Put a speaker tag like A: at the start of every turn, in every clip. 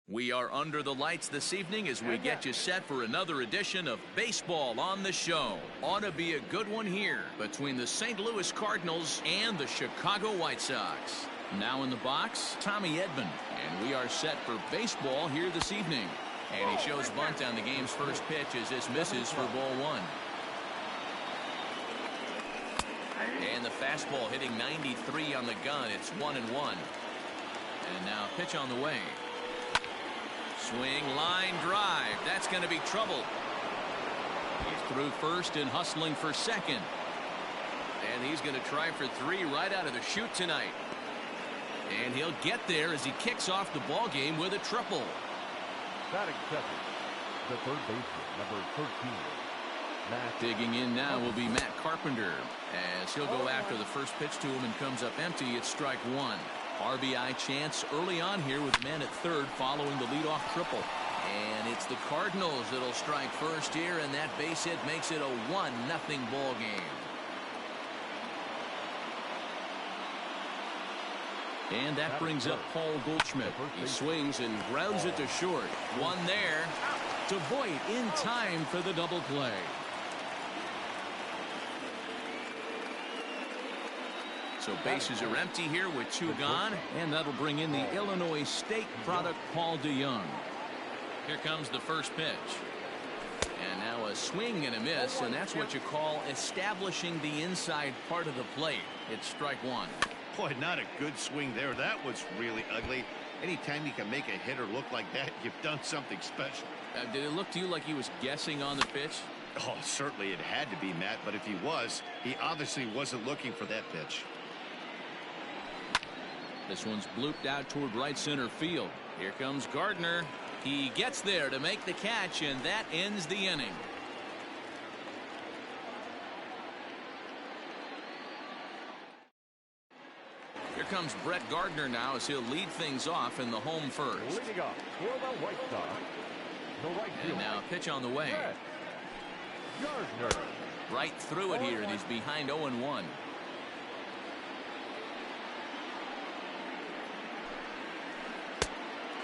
A: We are under the lights this evening as we get you set for another edition of Baseball on the Show. Ought to be a good one here between the St. Louis Cardinals and the Chicago White Sox. Now in the box, Tommy Edman, and we are set for baseball here this evening. And he shows bunt on the game's first pitch as this misses for ball one. And the fastball hitting 93 on the gun. It's 1-1. And now pitch on the way. Swing, line, drive. That's going to be trouble. He's through first and hustling for second. And he's going to try for three right out of the chute tonight. And he'll get there as he kicks off the ball game with a triple.
B: Batting second, the third baseman, number 13.
A: Digging in now will be Matt Carpenter as he'll go after the first pitch to him and comes up empty. It's strike one. RBI chance early on here with a man at third following the leadoff triple. And it's the Cardinals that'll strike first here, and that base hit makes it a 1-0 ball game. And that brings up Paul Goldschmidt. He swings and grounds it to short. One there to Voit in time for the double play. So bases are empty here with two gone, and that'll bring in the Illinois State product, Paul DeYoung. Here comes the first pitch. And now a swing and a miss, and that's what you call establishing the inside part of the plate. It's strike one.
C: Boy, not a good swing there. That was really ugly. Anytime you can make a hitter look like that, you've done something special.
A: Did it look to you like he was guessing on the pitch?
C: Oh, certainly it had to be, Matt, but if he was, he obviously wasn't looking for that pitch.
A: This one's blooped out toward right center field. Here comes Gardner. He gets there to make the catch, and that ends the inning. Here comes Brett Gardner now as he'll lead things off in the home first.
B: Leading up for the White Sox, the right
A: and
B: fielder.
A: now pitch on the way.
B: Gardner.
A: Right through it here, and he's behind 0-1.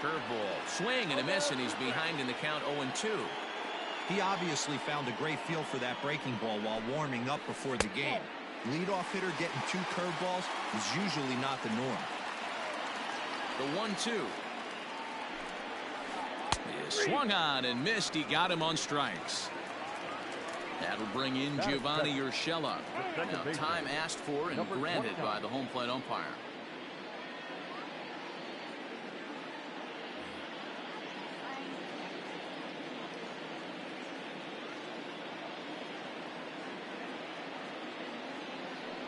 A: Curveball, swing and a miss, and he's behind in the count 0-2.
D: He obviously found a great feel for that breaking ball while warming up before the game. Leadoff hitter getting two curveballs is usually not the norm.
A: The 1-2. He swung on and missed. He got him on strikes. That'll bring in Giovanni Urshela. Now time asked for and granted by the home plate umpire.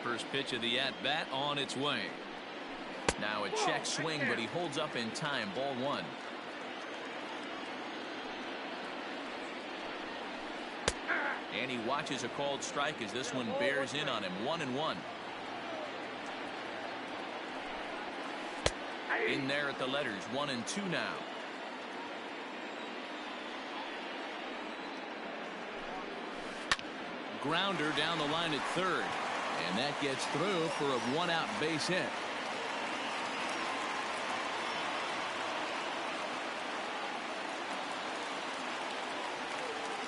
A: First pitch of the at-bat on its way. Now a check swing, but he holds up in time. Ball one. And he watches a called strike as this one bears in on him. 1-1. In there at the letters. 1-2 now. Grounder down the line at third. And that gets through for a one-out base hit.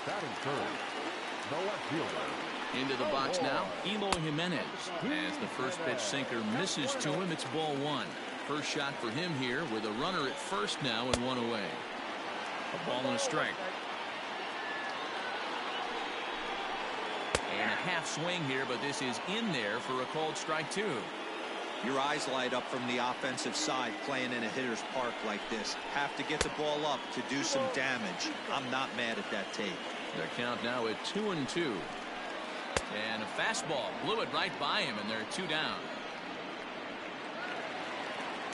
B: Batting third, the left fielder.
A: Into the box now, Eloy Jimenez. As the first pitch sinker misses to him, it's ball one. First shot for him here with a runner at first now and one away. A ball and a strike. And a half swing here, but this is in there for a called strike two.
D: Your eyes light up from the offensive side playing in a hitter's park like this. Have to get the ball up to do some damage. I'm not mad at that take.
A: Their count now at 2-2. And a fastball blew it right by him, and they're two down.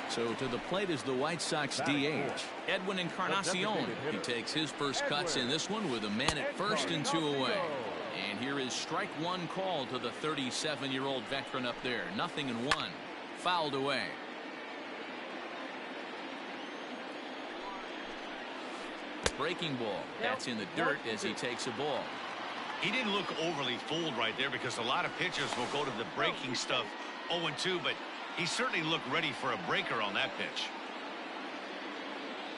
A: So to the plate is the White Sox DH, Edwin Encarnacion. He takes his first cuts in this one with a man at first and two away. And here is strike one call to the 37-year-old veteran up there. 0-1. Fouled away. Breaking ball. That's in the dirt as he takes a ball.
C: He didn't look overly fooled right there because a lot of pitchers will go to the breaking stuff 0-2, but he certainly looked ready for a breaker on that pitch.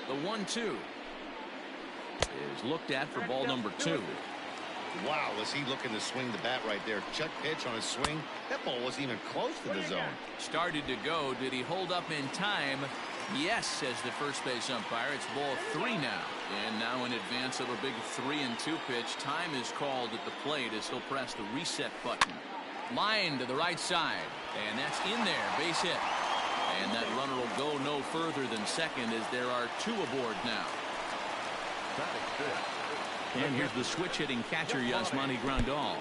A: The 1-2 is looked at for ball number 2.
C: Wow, was he looking to swing the bat right there? Check pitch on his swing. That ball wasn't even close to the zone.
A: Started to go. Did he hold up in time? Yes, says the first base umpire. It's ball 3 now. And now in advance of a big 3-2 pitch, time is called at the plate as he'll press the reset button. Line to the right side. And that's in there. Base hit. And that runner will go no further than second as there are 2 aboard now. And here's the switch-hitting catcher, Yasmani Grandal.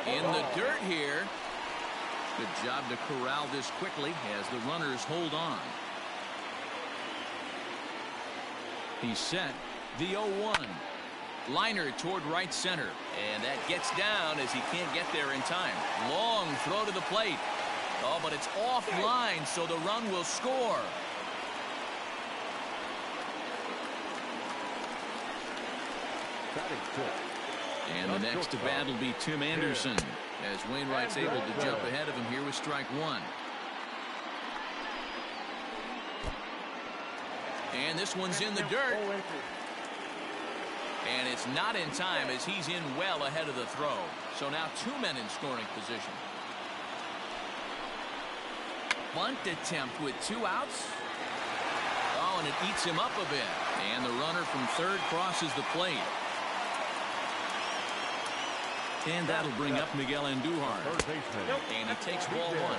A: In the dirt here. Good job to corral this quickly as the runners hold on. He's set. The 0-1. Liner toward right center. And that gets down as he can't get there in time. Long throw to the plate. Oh, but it's offline, so the run will score. And the next to bat will be Tim Anderson as Wainwright's able to jump ahead of him here with strike 1. And this one's in the dirt. And it's not in time as he's in well ahead of the throw. So now 2 men in scoring position. Bunt attempt with 2 outs. Oh, and it eats him up a bit. And the runner from third crosses the plate. And that'll bring up Miguel Andujar. And he takes ball 1.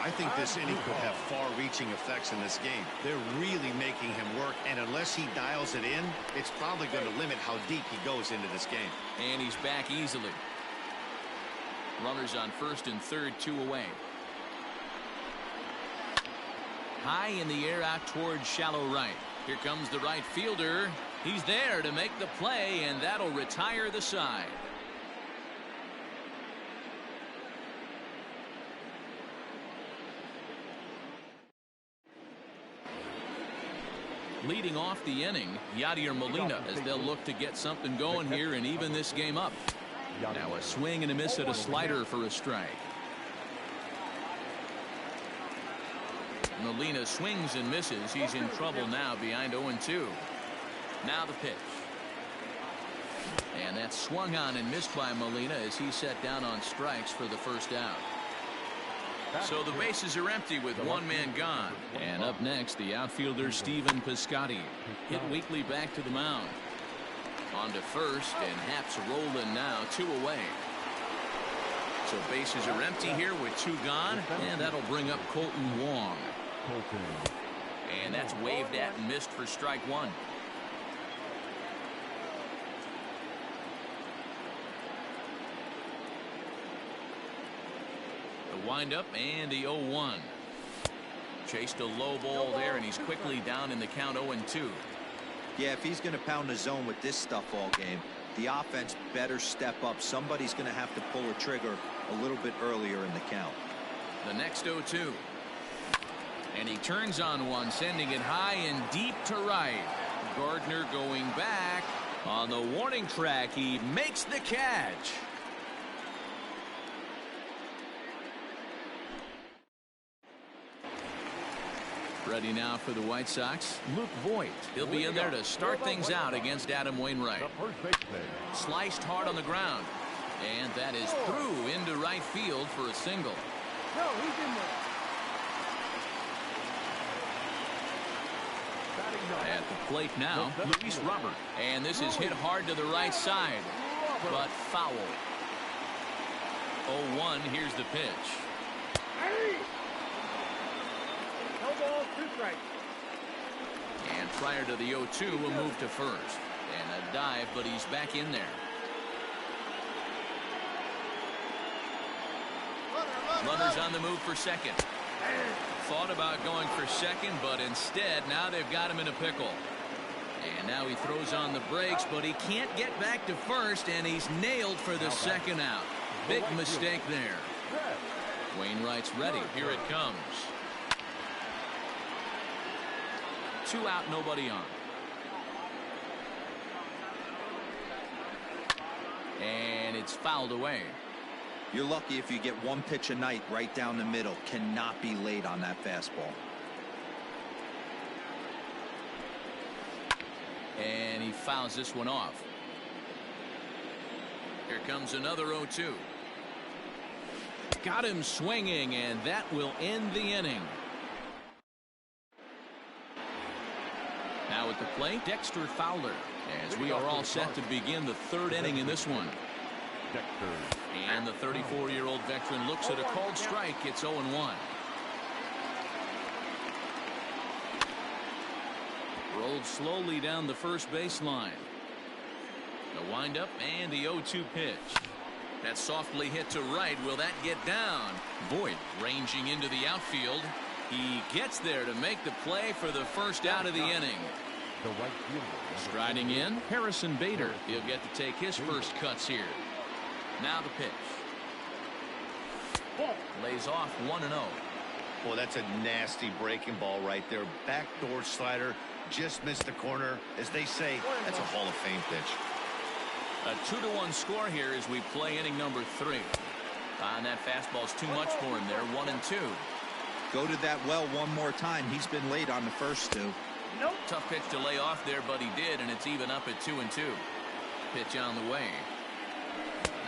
C: I think this inning could have far-reaching effects in this game. They're really making him work, and unless he dials it in, it's probably going to limit how deep he goes into this game.
A: And he's back easily. Runners on first and third, 2 away. High in the air out towards shallow right. Here comes the right fielder. He's there to make the play, and that'll retire the side. Leading off the inning, Yadier Molina, as they'll look to get something going here and even this game up. Now a swing and a miss at a slider for a strike. Molina swings and misses. He's in trouble now behind 0-2. Now the pitch. And that's swung on and missed by Molina as he set down on strikes for the first out. So the bases are empty with 1 man gone. And up next, the outfielder Stephen Piscotty. Hit weakly back to the mound. On to first, and Haps rolling now, 2 away. So bases are empty here with 2 gone, and that'll bring up Colton Wong. And that's waved at and missed for strike 1. The windup and the 0-1. Chased a low ball there, and he's quickly down in the count 0-2.
D: Yeah, if he's going to pound the zone with this stuff all game, the offense better step up. Somebody's going to have to pull a trigger a little bit earlier in the count.
A: The next 0-2. And he turns on one, sending it high and deep to right. Gardner going back. On the warning track, he makes the catch. Ready now for the White Sox, Luke Voigt. He'll be in there to start things out against Adam Wainwright. Sliced hard on the ground. And that is through into right field for a single.
B: No, he's in there.
A: At the plate now, Luis Robert. And this is hit hard to the right side, but foul. 0-1, here's the pitch.
B: No ball, 2 strikes.
A: And prior to the 0-2, we'll move to first. And a dive, but he's back in there. Runners on the move for second. Thought about going for second, but instead now they've got him in a pickle. And now he throws on the brakes, but he can't get back to first, and he's nailed for the second out. Big mistake there. Wainwright's ready. Here it comes. 2 out, nobody on. And it's fouled away.
D: You're lucky if you get 1 pitch a night right down the middle. Cannot be late on that fastball.
A: And he fouls this one off. Here comes another 0-2. Got him swinging, and that will end the inning. Now at the plate, Dexter Fowler, as we are all set to begin the third inning in this one. And the 34-year-old veteran looks at a called strike. It's 0-1. Rolled slowly down the first baseline. The windup and the 0-2 pitch. That's softly hit to right. Will that get down? Voit ranging into the outfield. He gets there to make the play for the first out of the inning. Striding in, Harrison Bader. He'll get to take his first cuts here. Now the pitch. Lays off 1-0.
C: Boy, that's a nasty breaking ball right there. Backdoor slider. Just missed the corner. As they say, that's a Hall of Fame pitch.
A: A 2-1 score here as we play inning number 3. And that fastball's too much for him there. 1-2.
D: Go to that well one more time. He's been late on the first two.
A: Nope. Tough pitch to lay off there, but he did, and it's even up at 2-2. Pitch on the way.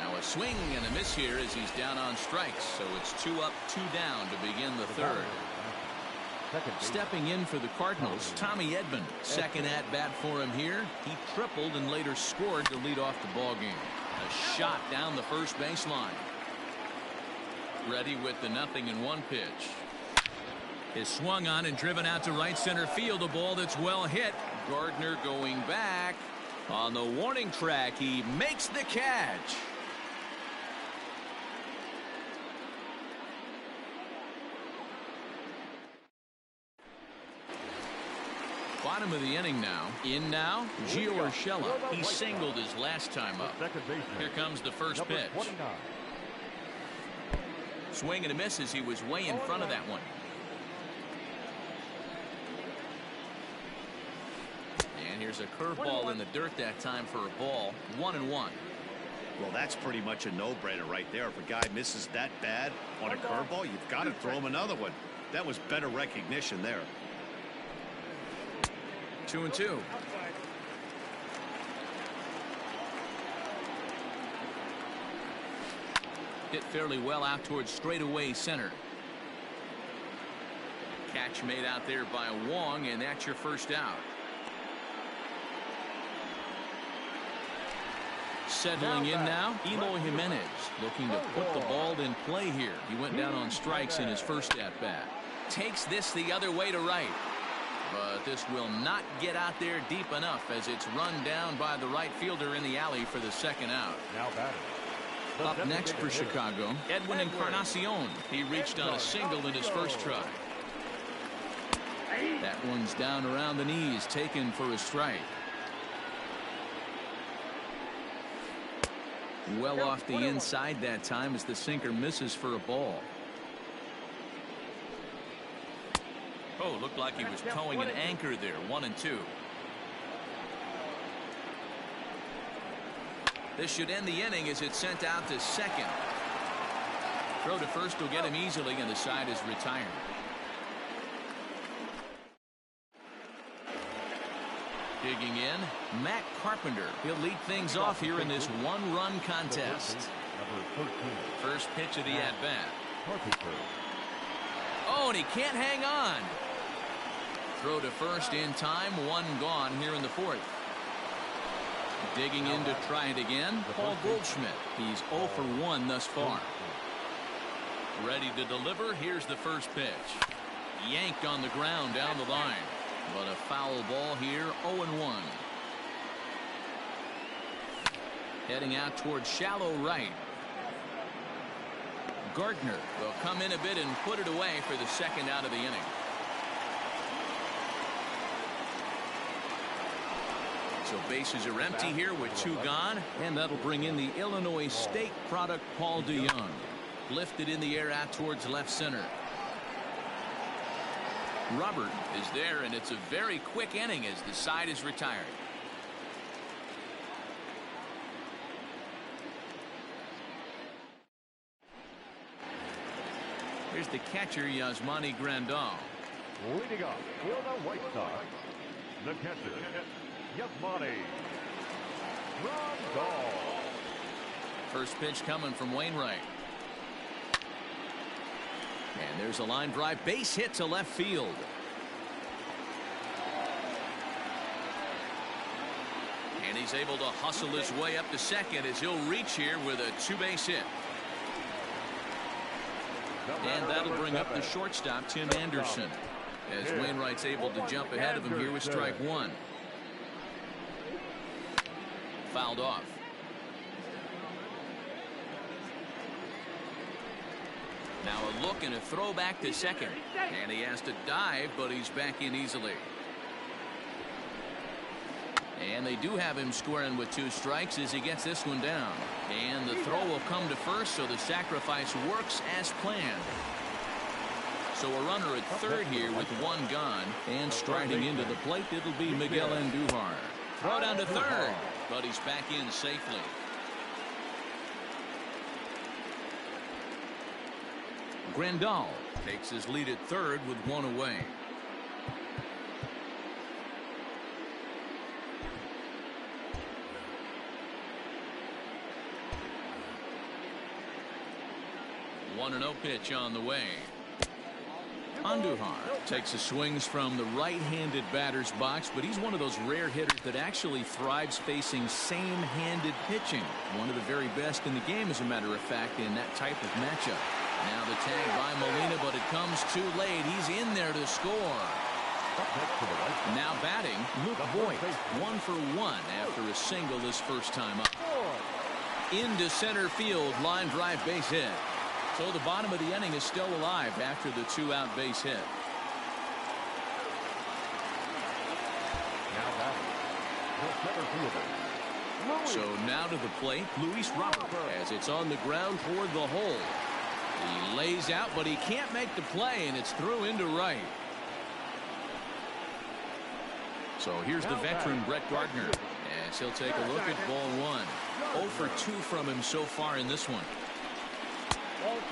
A: Now a swing and a miss here as he's down on strikes. So it's 2 up, 2 down to begin the third. Stepping in for the Cardinals, Tommy Edman. Second at bat for him here. He tripled and later scored to lead off the ball game. A shot down the first baseline. Ready with the 0-1 pitch. Is swung on and driven out to right center field. A ball that's well hit. Gardner going back. On the warning track, he makes the catch. Bottom of the inning now. In now, Gio Urshela. He singled his last time up. Here comes the first pitch. Swing and a miss as he was way in front of that one. And here's a curveball in the dirt that time for a ball. 1-1.
C: Well, that's pretty much a no-brainer right there. If a guy misses that bad on a curveball, you've got to throw him another one. That was better recognition there.
A: 2-2. Hit fairly well out towards straightaway center. Catch made out there by Wong, and that's your first out. Settling in now, Eloy Jimenez looking to put the ball in play here. He went down on strikes in his first at bat. Takes this the other way to right. But this will not get out there deep enough as it's run down by the right fielder in the alley for the second out. Up next for Chicago, Edwin Encarnacion. He reached on a single in his first try. That one's down around the knees, taken for a strike. Well off the inside that time as the sinker misses for a ball. Oh, looked like he was towing an anchor there. 1-2. This should end the inning as it's sent out to second. Throw to first will get him easily, and the side is retired. Digging in, Matt Carpenter. He'll lead things off here in this one-run contest. First pitch of the at-bat. Oh, and he can't hang on. Throw to first in time. One gone here in the fourth. Digging in to try it again, Paul Goldschmidt. He's 0 for 1 thus far. Ready to deliver. Here's the first pitch. Yanked on the ground down the line. But a foul ball here. 0-1. Heading out towards shallow right. Gardner will come in a bit and put it away for the second out of the inning. So bases are empty here with 2 gone, and that'll bring in the Illinois State product Paul DeYoung. Lifted in the air out towards left center. Robert is there, and it's a very quick inning as the side is retired. Here's the catcher, Yasmani Grandal.
B: Leading off for the White Sox, the catcher, Yes, buddy. Rondell.
A: First pitch coming from Wainwright. And there's a line drive, base hit to left field. And he's able to hustle his way up to second as he'll reach here with a two-base hit. And that'll bring up the shortstop, Tim Anderson, as Wainwright's able to jump ahead of him here with strike one. Fouled off. Now a look and a throw back to second. And he has to dive, but he's back in easily. And they do have him squaring with two strikes as he gets this one down. And the throw will come to first, so the sacrifice works as planned. So a runner at third here with one gone. And striding into the plate, it'll be Miguel Andujar. Throw down to third, but he's back in safely. Grandal takes his lead at third with one away. One and 0 pitch on the way. Andujar takes his swings from the right-handed batter's box, but he's one of those rare hitters that actually thrives facing same-handed pitching. One of the very best in the game, as a matter of fact, in that type of matchup. Now the tag by Molina, but it comes too late. He's in there to score. Now batting, Luke Voigt, 1 for 1 after a single his first time up. Into center field, line drive base hit. So the bottom of the inning is still alive after the two-out base hit. So now to the plate, Luis Robert, as it's on the ground toward the hole. He lays out, but he can't make the play, and it's through into right. So here's the veteran Brett Gardner, as he'll take a look at ball one. 0 for 2 from him so far in this one.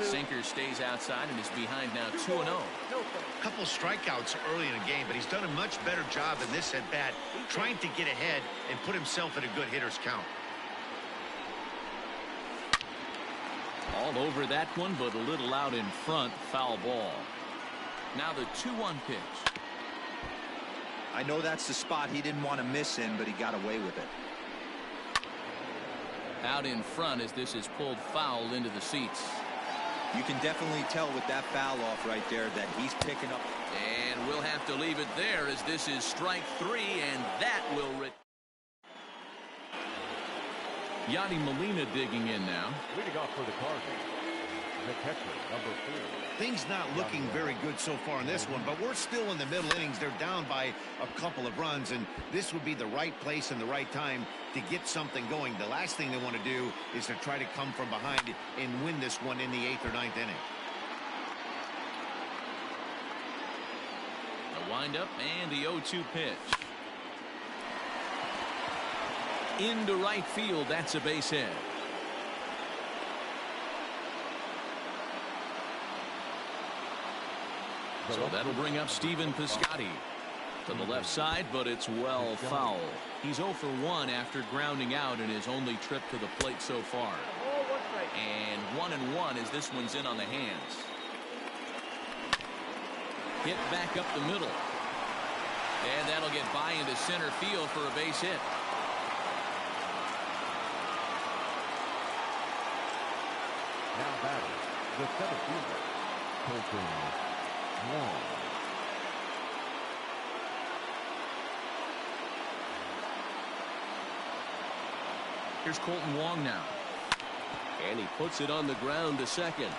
A: Sinker stays outside and is behind now 2-0.
C: A couple strikeouts early in the game, but he's done a much better job in this at bat, trying to get ahead and put himself in a good hitter's count.
A: All over that one, but a little out in front. Foul ball. Now the 2-1 pitch.
D: I know that's the spot he didn't want to miss in, but he got away with it.
A: Out in front as this is pulled foul into the seats.
D: You can definitely tell with that foul off right there that he's picking up.
A: And we'll have to leave it there as this is strike 3, and that will Yadi Molina digging in now.
B: Leading off for the Cardinals, the catcher, number 4.
C: Things not looking very good so far in this one, but we're still in the middle innings. They're down by a couple of runs, and this would be the right place and the right time to get something going. The last thing they want to do is to try to come from behind and win this one in the 8th or 9th inning.
A: The windup and the 0-2 pitch. Into right field, that's a base hit. So that'll bring up Stephen Piscotty to the left side, but it's well foul. He's 0 for 1 after grounding out in his only trip to the plate so far. And 1-1 as this one's in on the hands. Hit back up the middle. And that'll get by into center field for a base hit.
B: Now batting, the center fielder, Colton Wong.
A: Here's Colton Wong now. And he puts it on the ground to second.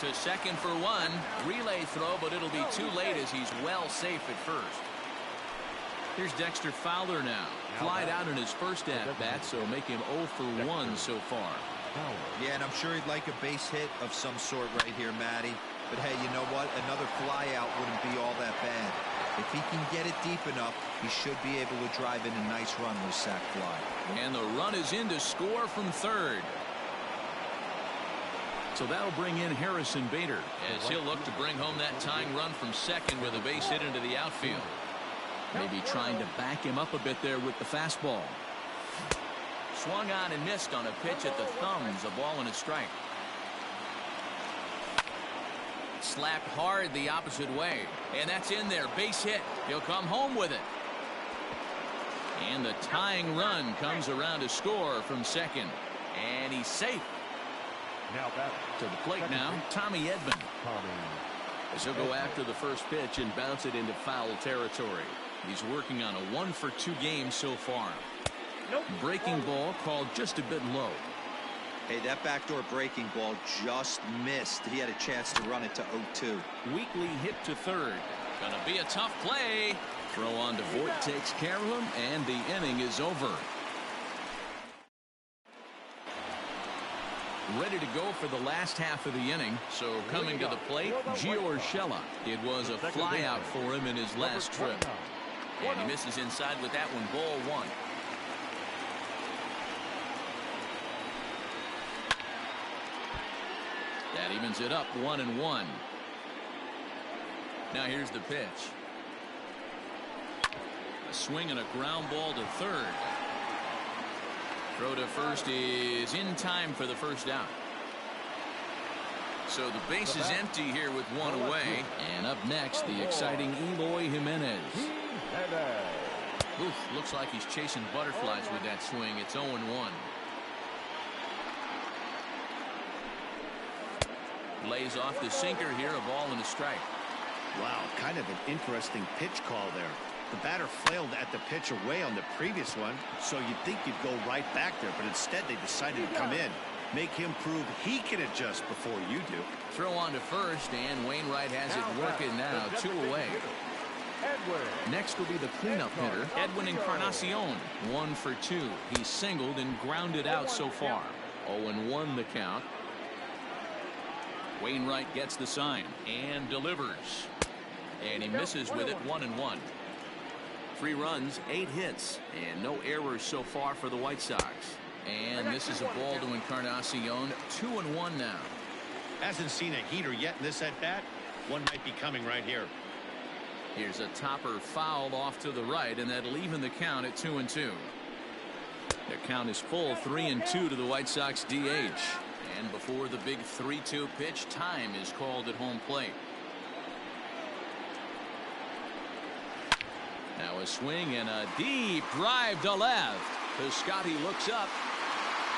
A: To second for 1. Relay throw, but it'll be too late as he's well safe at first. Here's Dexter Fowler now. Flied out in his first at-bat, so make him 0 for 1 so far.
D: Yeah, and I'm sure he'd like a base hit of some sort right here, Matty. But hey, you know what? Another flyout wouldn't be all that bad. If he can get it deep enough, he should be able to drive in a nice run with sac fly.
A: And the run is in to score from third. So that'll bring in Harrison Bader as he'll look to bring home that tying run from second with a base hit into the outfield. Maybe trying to back him up a bit there with the fastball. Swung on and missed on a pitch at the thumbs. A ball and a strike. Slapped hard the opposite way. And that's in there. Base hit. He'll come home with it. And the tying run comes around to score from second. And he's safe.
B: Now back
A: to the plate now, Tommy Edman.
B: Tommy.
A: As he'll go after the first pitch and bounce it into foul territory. He's working on a 1-for-2 game so far. Breaking ball called just a bit low.
D: Hey, that backdoor breaking ball just missed. He had a chance to run it to 0-2.
A: Weekly hit to third. Gonna be a tough play. Throw on to Voigt takes care of him, and the inning is over. Ready to go for the last half of the inning. So coming to the plate, Gio Urshela. It was a fly out for him in his last trip. And he misses inside with that one. Ball one. That evens it up 1-1. Now here's the pitch. A swing and a ground ball to third. Throw to first is in time for the first out. So the base is empty here with one away. And up next, the exciting Eloy Jimenez. Oof, looks like he's chasing butterflies with that swing. It's 0-1. Lays off the sinker here, a ball and a strike.
C: Wow, kind of an interesting pitch call there. The batter flailed at the pitch away on the previous one, so you'd think you'd go right back there, but instead they decided to come in. Make him prove he can adjust before you do.
A: Throw on to first, and Wainwright has it working now, 2 away. Next will be the cleanup hitter, Edwin Encarnacion. 1 for 2. He's singled and grounded out so far. 0-1 the count. Wainwright gets the sign and delivers. And he misses with it. 1-1. 3 runs, 8 hits, and no errors so far for the White Sox. And this is a ball to Encarnacion. 2-1 now.
C: Hasn't seen a heater yet in this at-bat. One might be coming right here.
A: Here's a topper fouled off to the right, and that'll even the count at 2-2. The count is full, 3-2 to the White Sox DH. And before the big 3-2 pitch, time is called at home plate. Now a swing and a deep drive to left. Piscotty looks up,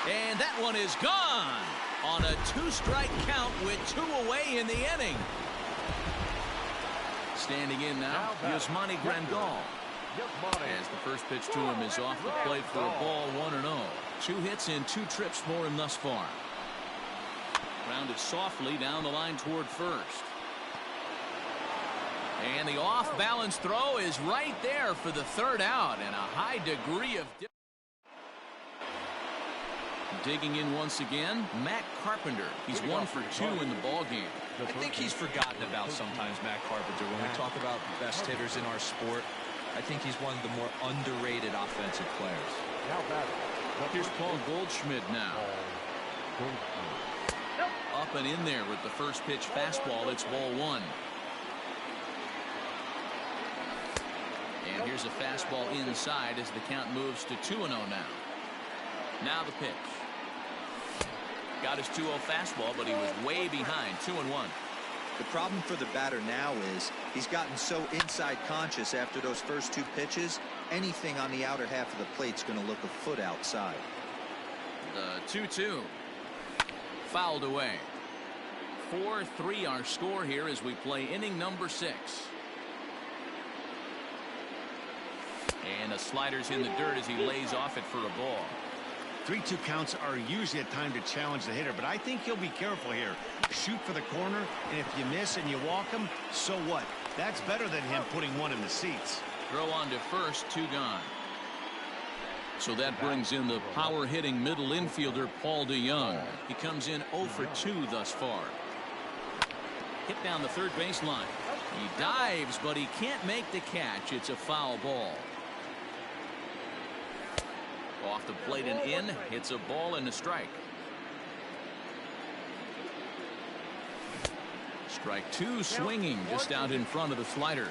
A: and that one is gone on a 2-strike count with 2 away in the inning. Standing in now, Yasmani Grandal. As the first pitch to him is off the plate for a ball, 1-0. 2 hits in 2 trips for him thus far. Grounded softly down the line toward first. And the off-balance throw is right there for the third out, and a high degree of digging in once again, Matt Carpenter. He's 1 for 2 in the ball game.
E: I think he's forgotten about sometimes, Matt Carpenter. When we talk about best hitters in our sport, I think he's one of the more underrated offensive players.
A: Here's Paul Goldschmidt now. Up and in there with the first pitch fastball. It's ball 1. And here's a fastball inside as the count moves to 2-0 now. Now the pitch. Got his 2-0 fastball, but he was way behind. 2-1.
D: The problem for the batter now is he's gotten so inside conscious after those first 2 pitches. Anything on the outer half of the plate's going to look a foot outside.
A: The 2-2. Fouled away. 4-3 our score here as we play inning number 6. And a slider's in the dirt as he lays off it for a ball.
C: 3-2 counts are usually a time to challenge the hitter, but I think he'll be careful here. Shoot for the corner, and if you miss and you walk him, so what? That's better than him putting one in the seats.
A: Throw on to first, 2 gone. So that brings in the power-hitting middle infielder, Paul DeYoung. He comes in 0 for 2 thus far. Hit down the third baseline. He dives, but he can't make the catch. It's a foul ball. Off the plate and in. It's a ball and a strike. Strike 2 swinging just out in front of the slider.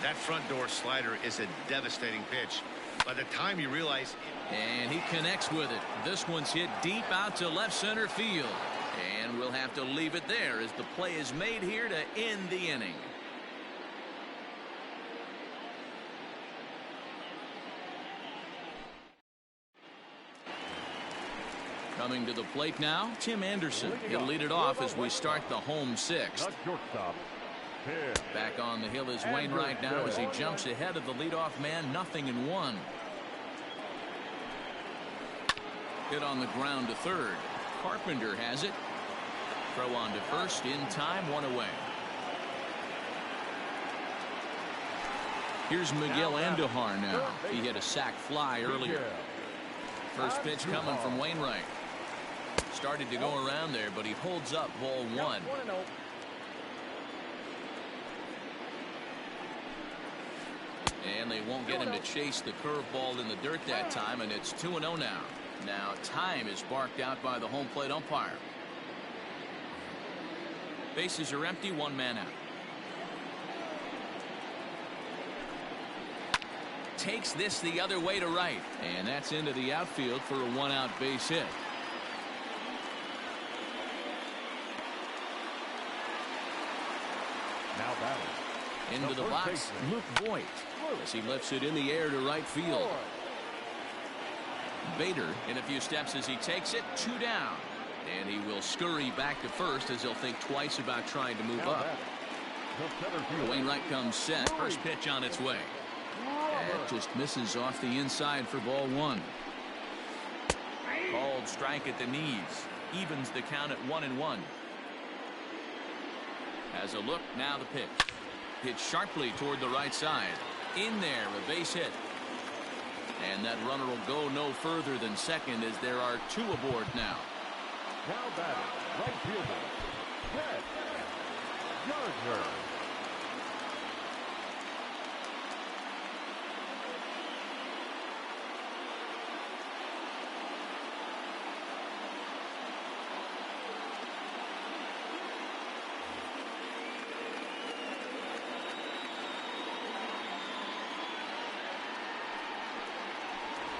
C: That front door slider is a devastating pitch. By the time you realize...
A: And he connects with it. This one's hit deep out to left center field. And we'll have to leave it there as the play is made here to end the inning. Coming to the plate now, Tim Anderson. He'll lead it off as we start the home sixth. Back on the hill is Wainwright now as he jumps ahead of the leadoff man, 0-1. Hit on the ground to third. Carpenter has it. Throw on to first in time, 1 away. Here's Miguel Andujar now. He hit a sac fly earlier. First pitch coming from Wainwright. Started to go around there, but he holds up ball 1. And they won't get him to chase the curveball in the dirt that time, and it's 2-0 now. Now time is barked out by the home plate umpire. Bases are empty, 1 man out. Takes this the other way to right, and that's into the outfield for a 1-out base hit.
B: Now batting.
A: Into the box, Luke Voigt, as he lifts it in the air to right field. Bader in a few steps as he takes it, 2 down. And he will scurry back to first as he'll think twice about trying to move up. Wainwright comes set. First pitch on its way. That just misses off the inside for ball 1. Called strike at the knees. Evens the count at 1-1. Has a look, now the pitch. Hit sharply toward the right side. In there, a base hit. And that runner will go no further than second as there are 2 aboard now.
B: Now batting, right fielder, Brett Gardner.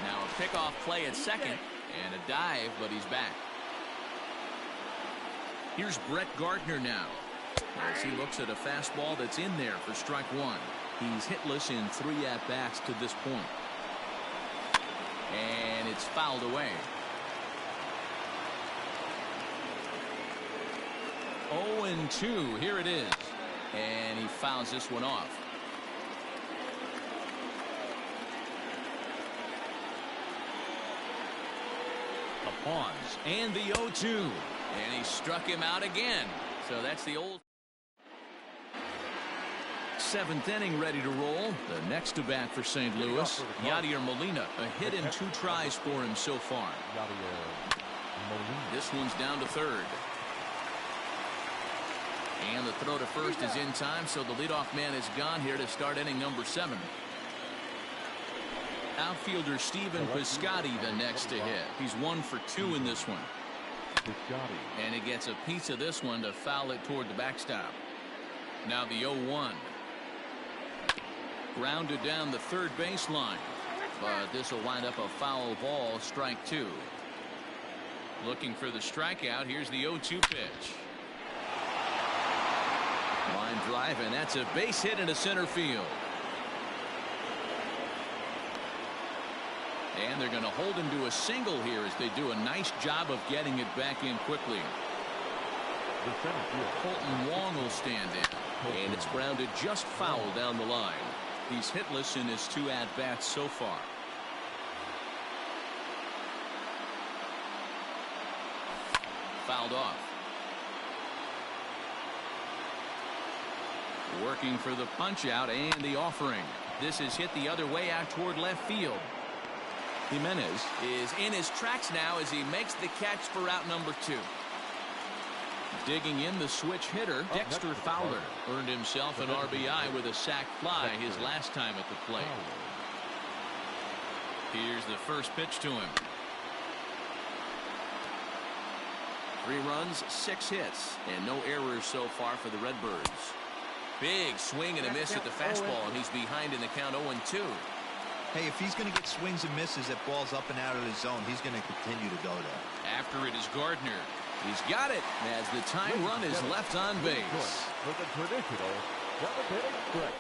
A: Now a pickoff play at second and a dive, but he's back. Here's Brett Gardner now as he looks at a fastball that's in there for strike 1. He's hitless in 3 at-bats to this point. And it's fouled away. 0-2. Here it is. And he fouls this one off. A pause. And the 0-2. And he struck him out again. So that's the old 7th inning ready to roll. The next to bat for St. Louis, Yadier Molina. A hit in 2 tries for him so far. This one's down to third. And the throw to first is in time, so the leadoff man is gone here to start inning number 7. Outfielder Stephen Piscotty the next to hit. He's 1 for 2 in this one. And he gets a piece of this one to foul it toward the backstop. Now the 0-1. Grounded down the third baseline. But this will wind up a foul ball, strike 2. Looking for the strikeout. Here's the 0-2 pitch. Line drive, and that's a base hit into center field. And they're going to hold him to a single here as they do a nice job of getting it back in quickly. Colton Wong will stand in. And it's grounded just foul down the line. He's hitless in his 2 at-bats so far. Fouled off. Working for the punch out and the offering. This is hit the other way out toward left field. Jimenez is in his tracks now as he makes the catch for out number 2. Digging in the switch hitter, Dexter Fowler earned himself an RBI with a sac fly his last time at the plate. Here's the first pitch to him. 3 runs, 6 hits, and no errors so far for the Redbirds. Big swing and a miss at the fastball, and he's behind in the count 0-2.
D: Hey, if he's going to get swings and misses at balls up and out of the zone, he's going to continue to go there.
A: After it is Gardner. He's got it as the tying run is left on base.
B: For the traditional seventh-inning stretch.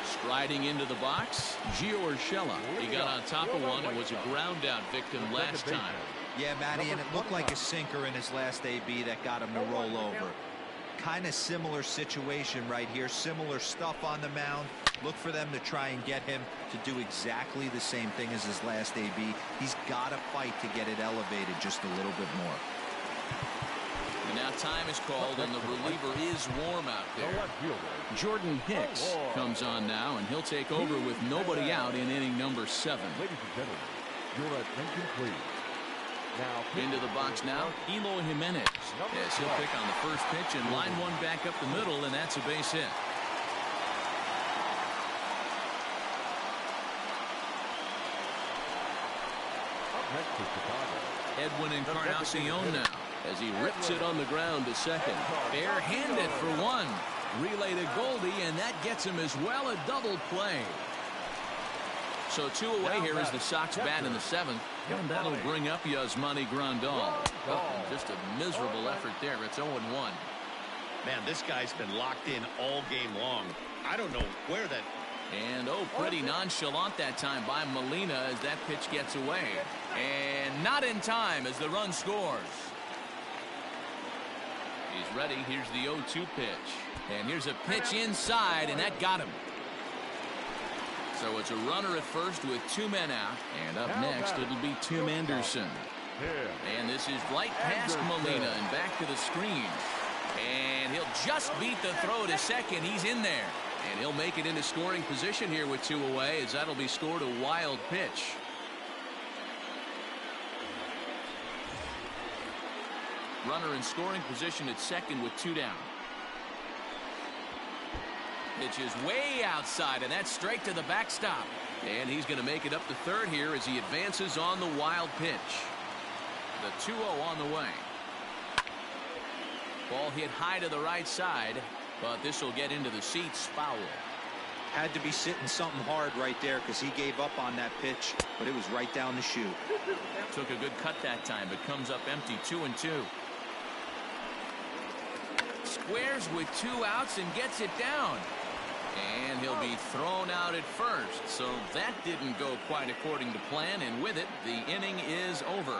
A: Striding into the box, Gio Urshela. He got on top of one and was a ground out victim last time.
D: Yeah, Matty, and it looked like a sinker in his last AB that got him to roll over. Kind of similar situation right here. Similar stuff on the mound. Look for them to try and get him to do exactly the same thing as his last AB. He's got to fight to get it elevated just a little bit more.
A: And now time is called, and the reliever is warm out there. Jordan Hicks comes on now, and he'll take over with nobody out in inning number 7.
B: Ladies and gentlemen, your attention please. Now,
A: into the box now, Eloy Jimenez. Yes, he'll pick on the first pitch and line one back up the middle, and that's a base hit. Edwin Encarnacion now as he rips it on the ground to second. Bare-handed for one. Relay to Goldie, and that gets him as well a double play. So 2 away here as the Sox bat in the 7th, and that'll bring up Yasmani Grandal. Oh, just a miserable effort there. It's 0-1.
C: Man, this guy's been locked in all game long. I don't know where that...
A: And pretty nonchalant that time by Molina as that pitch gets away. And not in time as the run scores. He's ready. Here's the 0-2 pitch. And here's a pitch inside, and that got him. So it's a runner at first with 2 men out. And up next, it'll be Tim Anderson. And this is right past Molina and back to the screen. And he'll just beat the throw to second. He's in there. And he'll make it into scoring position here with 2 away, as that'll be scored a wild pitch. Runner in scoring position at second with 2 down. Pitch is way outside, and that's straight to the backstop. And he's going to make it up to third here as he advances on the wild pitch. The 2-0 on the way. Ball hit high to the right side, but this will get into the seats. Foul.
D: Had to be sitting something hard right there because he gave up on that pitch, but it was right down the chute.
A: Took a good cut that time, but comes up empty. 2-2. Squares with 2 outs and gets it down. And he'll be thrown out at first. So that didn't go quite according to plan, and with it, the inning is over.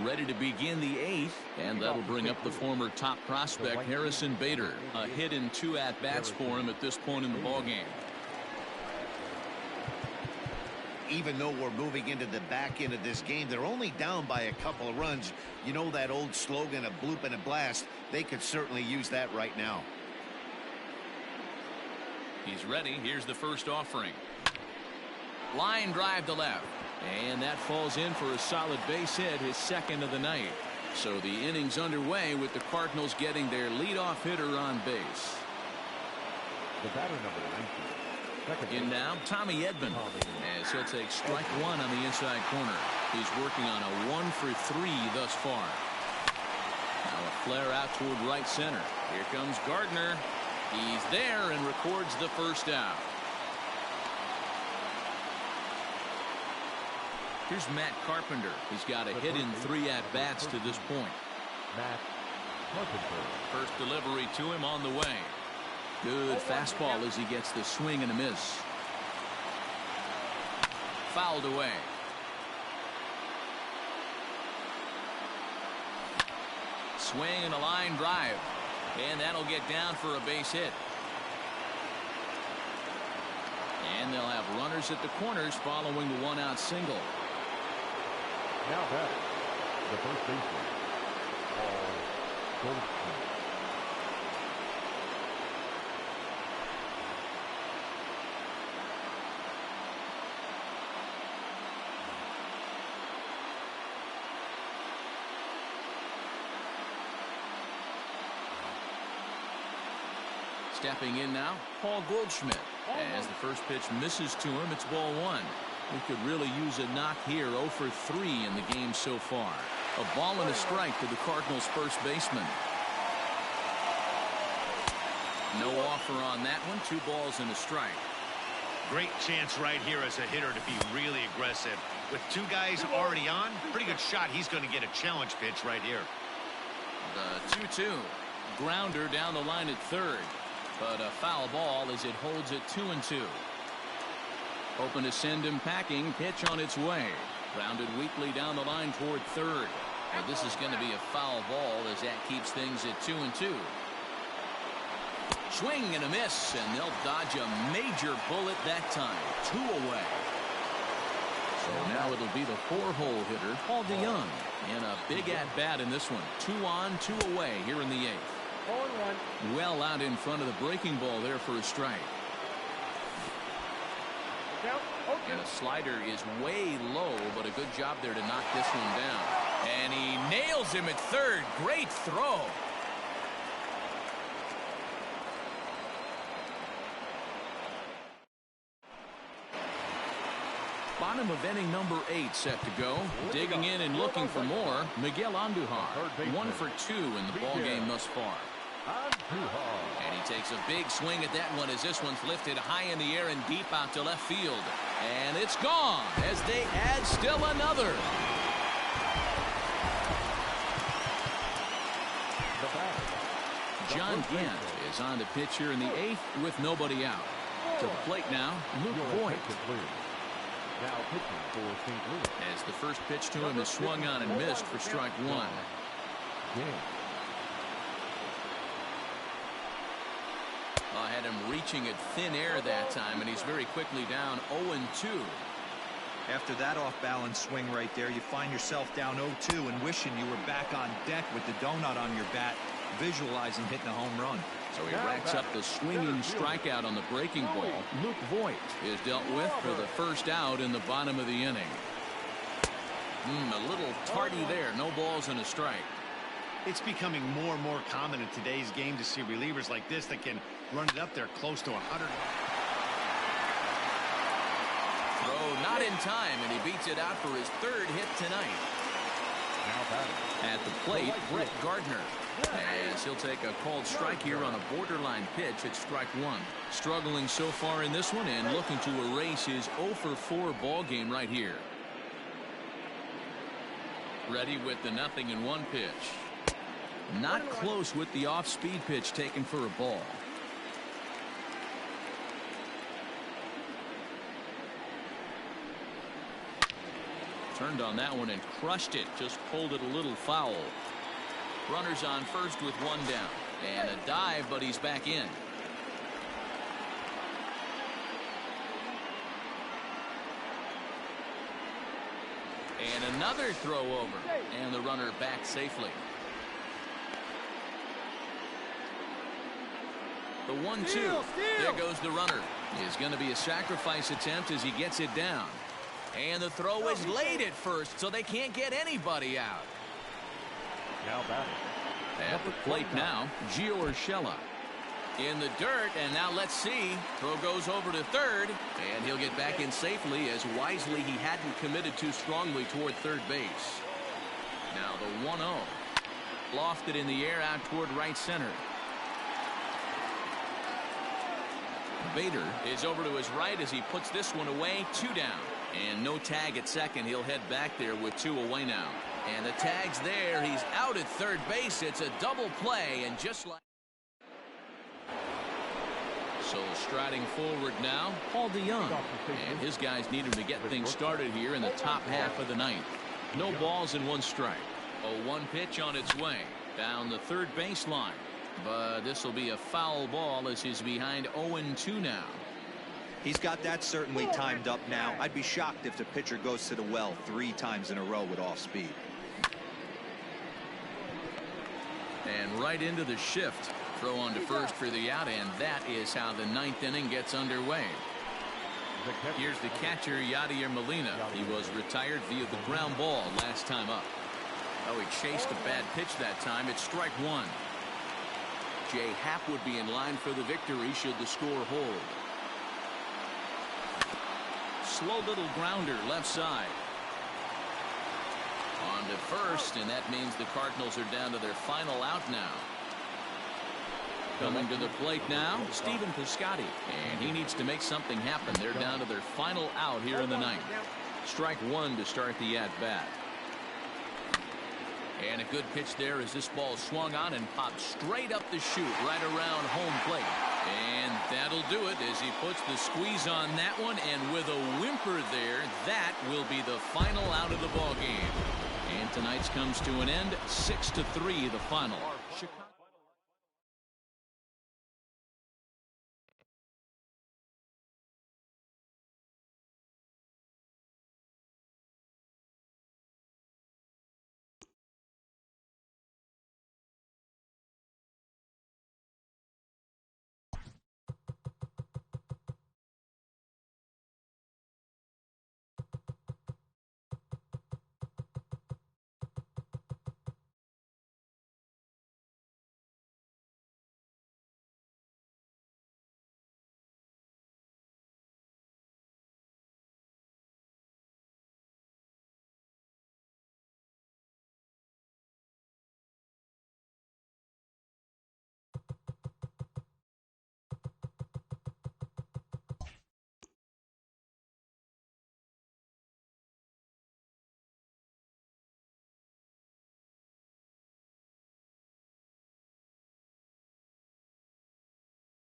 A: Ready to begin the 8th, and that'll bring up the former top prospect Harrison Bader. A hit in 2 at-bats for him at this point in the ballgame.
C: Even though we're moving into the back end of this game, they're only down by a couple of runs. You know that old slogan, a bloop and a blast. They could certainly use that right now.
A: He's ready. Here's the first offering. Line drive to left. And that falls in for a solid base hit, his second of the night. So the inning's underway with the Cardinals getting their leadoff hitter on base.
B: The batter number 19.
A: In now, Tommy Edman, as he'll take strike 1 on the inside corner. He's working on a 1 for 3 thus far. Now a flare out toward right center. Here comes Gardner. He's there and records the first out. Here's Matt Carpenter. He's got a hit in 3 at-bats to this point.
B: Matt Carpenter.
A: First delivery to him on the way. Good fastball as he gets the swing and a miss. Fouled away. Swing and a line drive. And that'll get down for a base hit. And they'll have runners at the corners following the 1-out single.
B: Now batting, the first baseman, Paul Goldschmidt.
A: Stepping in now, Paul Goldschmidt. As the first pitch misses to him, it's ball 1. We could really use a knock here. 0 for 3 in the game so far. A ball and a strike to the Cardinals' first baseman. No offer on that one. 2 balls and a strike.
C: Great chance right here as a hitter to be really aggressive. With 2 guys already on, pretty good shot. He's going to get a challenge pitch right here.
A: The 2-2. Grounder down the line at third. But a foul ball as it holds it 2-2. Hoping to send him packing. Pitch on its way. Grounded weakly down the line toward third. And this is going to be a foul ball as that keeps things at 2-2. Swing and a miss, and they'll dodge a major bullet that time. 2 away. So now it'll be the 4-hole hitter, Paul DeYoung, and a big at-bat in this one. 2 on, 2 away here in the 8th. Well out in front of the breaking ball there for a strike. And a slider is way low, but a good job there to knock this one down. And he nails him at third. Great throw. Bottom of inning number 8 set to go. Digging in and looking for more, Miguel Andujar. 1 for 2 in the ball game thus far. And he takes a big swing at that one as this one's lifted high in the air and deep out to left field. And it's gone as they add still another. John Gant is on the pitch here in the 8th with nobody out. To the plate now, Luke Voigt.
B: Now pitching for St. Louis.
A: As the first pitch to him is swung on and missed for strike 1. Had him reaching at thin air that time, and he's very quickly down 0-2.
D: After that off-balance swing right there, you find yourself down 0-2 and wishing you were back on deck with the donut on your bat, visualizing hitting a home run.
A: So he racks up the swinging strikeout on the breaking ball. Luke Voigt is dealt with for the first out in the bottom of the inning. A little tardy there. No balls and a strike.
C: It's becoming more and more common in today's game to see relievers like this that can run it up there close to 100.
A: Throw not in time, and he beats it out for his 3rd hit tonight. At the plate, Brett Gardner, as he'll take a called strike here on a borderline pitch at strike 1. Struggling so far in this one and looking to erase his 0 for 4 ball game right here. Ready with the 0-1 pitch. Not close with the off-speed pitch taken for a ball. Turned on that one and crushed it. Just pulled it a little foul. Runners on first with 1 down. And a dive, but he's back in. And another throw over. And the runner back safely. The 1-2. There goes the runner. Is going to be a sacrifice attempt as he gets it down. And the throw is late at first, so they can't get anybody out.
B: Now batting.
A: At the plate now, Gio Urshela. In the dirt, and now let's see. Throw goes over to third, and he'll get back in safely as wisely he hadn't committed too strongly toward third base. Now the 1-0. Lofted in the air out toward right center. Bader is over to his right as he puts this one away. 2 down. And no tag at second. He'll head back there with 2 away now. And the tag's there. He's out at third base. It's a double play. And just like so, striding forward now, Paul DeYoung. And his guys need him to get things started here in the top half of the 9th. No balls and 1 strike. A 1 pitch on its way. Down the third baseline. But this will be a foul ball as he's behind 0-2 now.
D: He's got that certainly timed up now. I'd be shocked if the pitcher goes to the well 3 times in a row with off speed.
A: And right into the shift. Throw on to first for the out, and that is how the 9th inning gets underway. Here's the catcher, Yadier Molina. He was retired via the ground ball last time up. Oh, he chased a bad pitch that time. It's strike 1. Jay Happ would be in line for the victory should the score hold. Slow little grounder left side. On to first, and that means the Cardinals are down to their final out now. Coming to the plate now, Stephen Piscotty. And he needs to make something happen. They're down to their final out here in the ninth. Strike one to start the at-bat. And a good pitch there as this ball swung on and popped straight up the chute right around home plate. And that'll do it as he puts the squeeze on that one. And with a whimper there, that will be the final out of the ball game. And tonight's comes to an end, 6-3 the final.